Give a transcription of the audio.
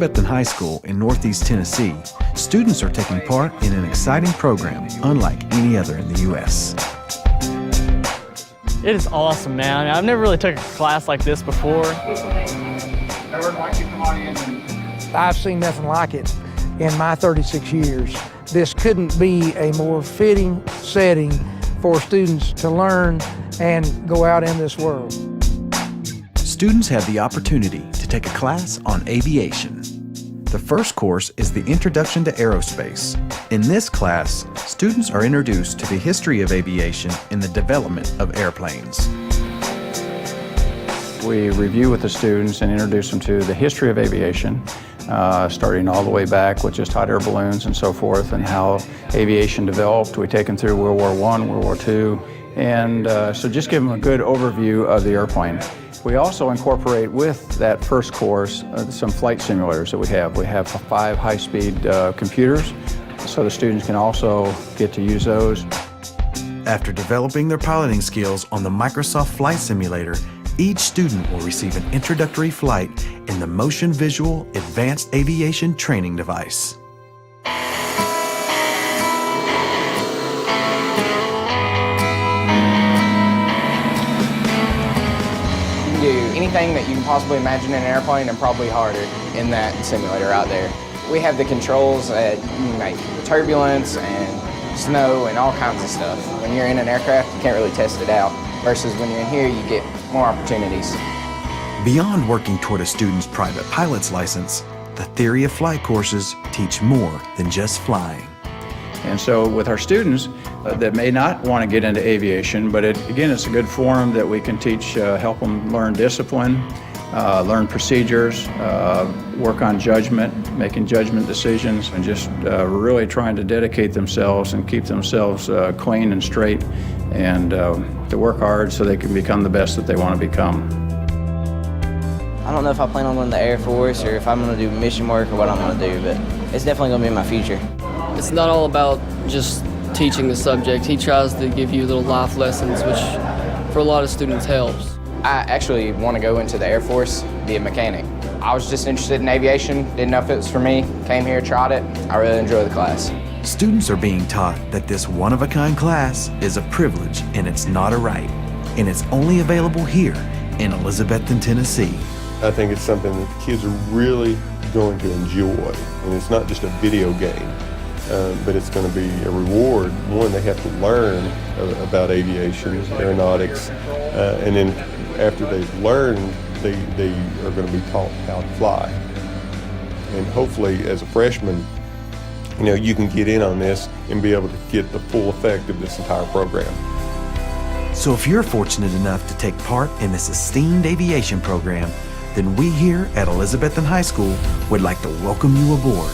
Elizabethton High School in Northeast Tennessee, students are taking part in an exciting program unlike any other in the U.S. It is awesome, man. I've never really took a class like this before. I've seen nothing like it in my 36 years. This couldn't be a more fitting setting for students to learn and go out in this world. Students have the opportunity to take a class on aviation. The first course is the Introduction to Aerospace. In this class, students are introduced to the history of aviation and the development of airplanes. We review with the students and introduce them to the history of aviation, starting all the way back with just hot air balloons and so forth, and how aviation developed. We take them through World War I, World War II, and so just give them a good overview of the airplane. We also incorporate with that first course some flight simulators that we have. We have 5 high-speed computers, so the students can also get to use those. After developing their piloting skills on the Microsoft Flight Simulator, each student will receive an introductory flight in the Motion Visual Advanced Aviation Training Device. Do anything that you can possibly imagine in an airplane and probably harder in that simulator out there. We have the controls that you make turbulence and snow and all kinds of stuff. When you're in an aircraft, you can't really test it out, versus when you're in here, you get more opportunities. Beyond working toward a student's private pilot's license, the theory of flight courses teach more than just flying. And so with our students that may not want to get into aviation, but again, it's a good forum that we can teach, help them learn discipline, learn procedures, work on judgment, making judgment decisions, and just really trying to dedicate themselves and keep themselves clean and straight, and to work hard so they can become the best that they want to become. I don't know if I plan on going to the Air Force or if I'm going to do mission work or what I'm going to do, but it's definitely going to be in my future. It's not all about just teaching the subject. He tries to give you little life lessons, which for a lot of students helps. I actually want to go into the Air Force, be a mechanic. I was just interested in aviation, didn't know if it was for me, came here, tried it. I really enjoy the class. Students are being taught that this one-of-a-kind class is a privilege and it's not a right, and it's only available here in Elizabethton, Tennessee. I think it's something that the kids are really going to enjoy, and it's not just a video game. But it's going to be a reward. One, they have to learn about aviation, aeronautics, and then after they've learned, they are going to be taught how to fly. And hopefully, as a freshman, you can get in on this and be able to get the full effect of this entire program. So if you're fortunate enough to take part in this esteemed aviation program, then we here at Elizabethton High School would like to welcome you aboard.